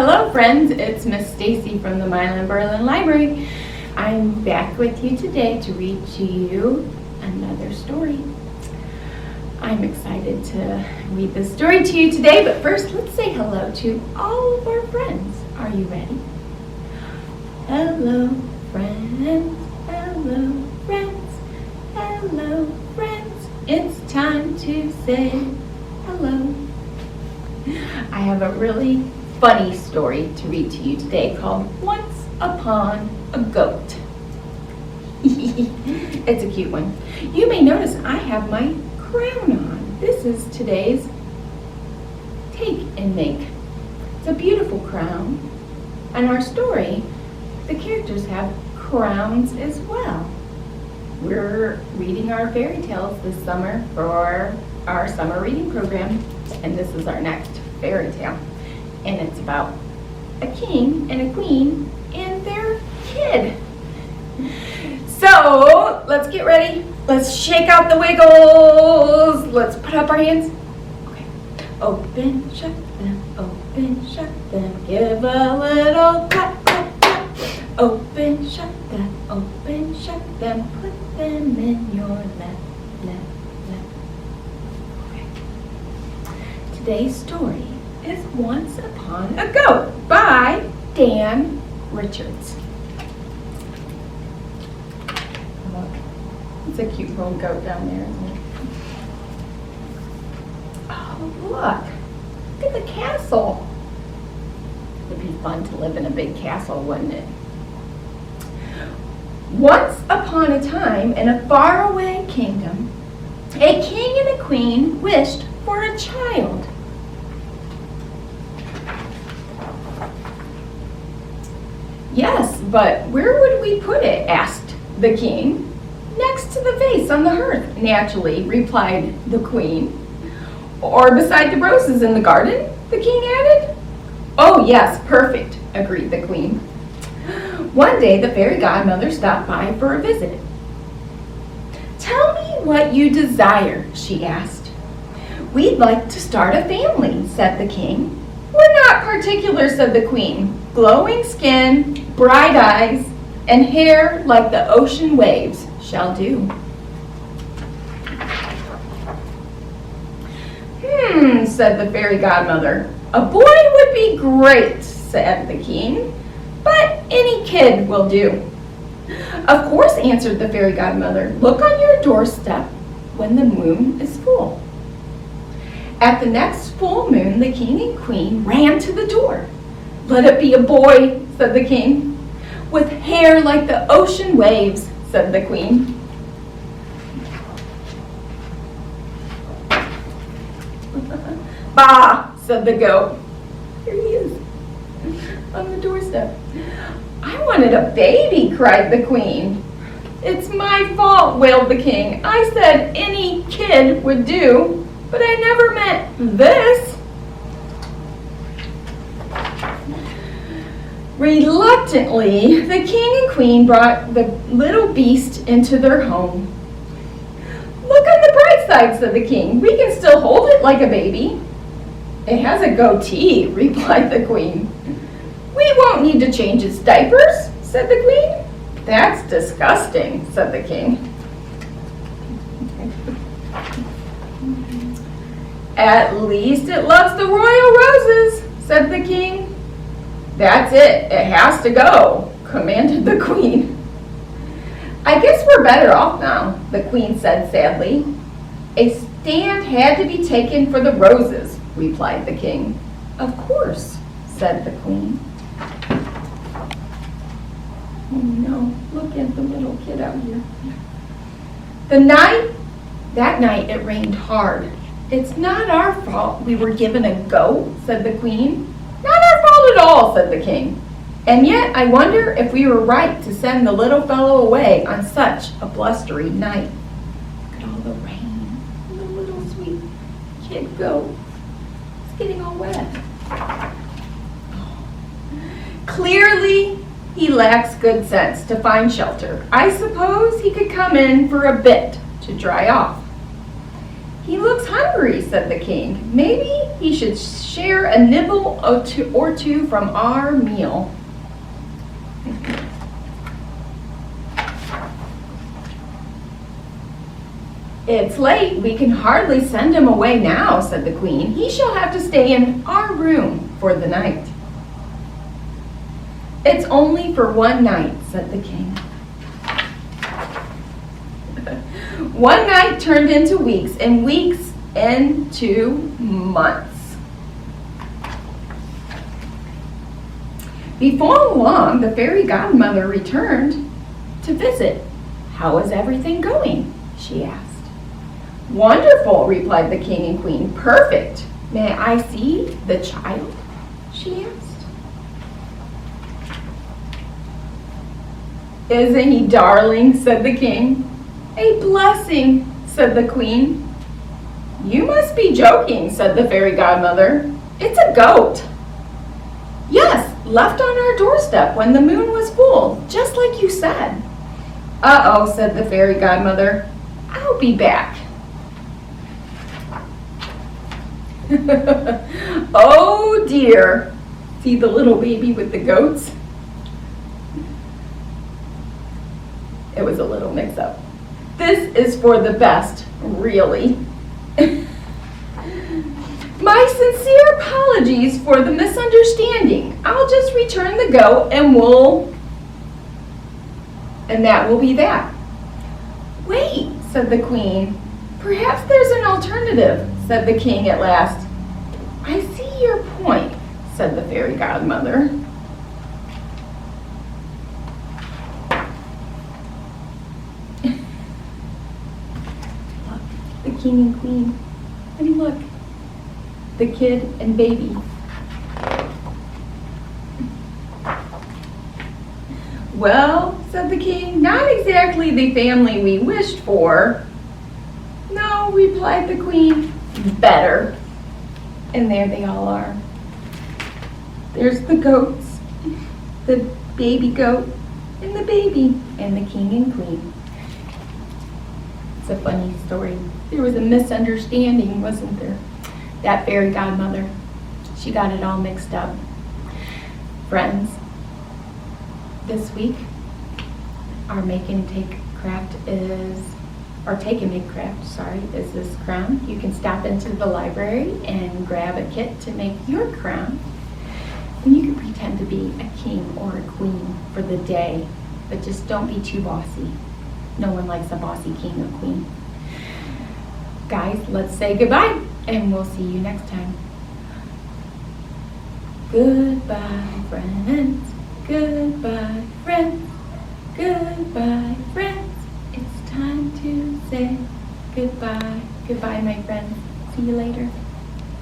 Hello friends, it's Miss Stacy from the Milan-Berlin Library. I'm back with you today to read to you another story. I'm excited to read this story to you today, but first let's say hello to all of our friends. Are you ready? Hello friends, hello friends, hello friends. It's time to say hello. I have a really funny story to read to you today called Once Upon a Goat. It's a cute one. You may notice I have my crown on. This is today's take and make. It's a beautiful crown. And our story, the characters have crowns as well. We're reading our fairy tales this summer for our summer reading program, and this is our next fairy tale. And it's about a king and a queen and their kid. So let's get ready. Let's shake out the wiggles. Let's put up our hands. Okay. Open, shut them, open, shut them. Give a little clap, clap, clap. Open, shut them, put them in your lap, lap, lap. Okay. Today's story is Once Upon a Goat by Dan Richards. It's a cute little goat down there, isn't it? Oh, look at the castle. It'd be fun to live in a big castle, wouldn't it? Once upon a time, in a faraway kingdom, a king and a queen wished for a child. Yes, but where would we put it? Asked the king. Next to the vase on the hearth, naturally, replied the queen. Or beside the roses in the garden, the king added. Oh yes, perfect, agreed the queen. One day the fairy godmother stopped by for a visit. Tell me what you desire, she asked. We'd like to start a family, said the king. We're not particular, said the queen. Glowing skin, bright eyes, and hair like the ocean waves shall do. Said the fairy godmother. A boy would be great, said the king, but any kid will do. Of course, answered the fairy godmother. Look on your doorstep when the moon is full. At the next full moon, the king and queen ran to the door. Let it be a boy, said the king. With hair like the ocean waves, said the queen. Bah, said the goat. Here he is, on the doorstep. I wanted a baby, cried the queen. It's my fault, wailed the king. I said any kid would do, but I never meant this. Reluctantly, the king and queen brought the little beast into their home. Look on the bright side, said the king. We can still hold it like a baby. It has a goatee, replied the queen. We won't need to change its diapers, said the queen. That's disgusting, said the king. At least it loves the royal roses, said the king. That's it has to go, commanded the queen. I guess we're better off now, the queen said sadly. A stand had to be taken for the roses, replied the king. Of course, said the queen. Oh no, look at the little kid out here. That night it rained hard. It's not our fault we were given a goat, said the queen. Not our fault at all, said the king. And yet I wonder if we were right to send the little fellow away on such a blustery night. Look at all the rain. And the little sweet kid goat. It's getting all wet. Clearly, he lacks good sense to find shelter. I suppose he could come in for a bit to dry off. "He looks hungry," said the king. "Maybe he should share a nibble or two from our meal." "It's late. We can hardly send him away now," said the queen. "He shall have to stay in our room for the night." "It's only for one night," said the king. One night turned into weeks, and weeks into months. Before long, the fairy godmother returned to visit. "How is everything going?" she asked. "Wonderful," replied the king and queen. "Perfect. May I see the child?" she asked. "Isn't he darling?" said the king. "A blessing," said the queen. "You must be joking," said the fairy godmother. "It's a goat." "Yes, left on our doorstep when the moon was full, just like you said." "Uh-oh," said the fairy godmother. "I'll be back." Oh dear. See the little baby with the goats? It was a little mix-up. This is for the best, really. My sincere apologies for the misunderstanding. I'll just return the goat and that will be that. "Wait," said the queen. "Perhaps there's an alternative," said the king at last. "I see your point," said the fairy godmother. Look, the king and queen. And look, the kid and baby. "Well," said the king, "not exactly the family we wished for." "No," replied the queen, "better." And there they all are. There's the goats, the baby goat, and the baby, and the king and queen. It's a funny story. There was a misunderstanding, wasn't there? That fairy godmother, she got it all mixed up. Friends, this week, our take and make craft is this crown. You can stop into the library and grab a kit to make your crown. And you can pretend to be a king or a queen for the day, but just don't be too bossy. No one likes a bossy king or queen. Guys, let's say goodbye, and we'll see you next time. Goodbye, friends. Goodbye, friends. Goodbye, friends. It's time to say goodbye. Goodbye, my friends. See you later.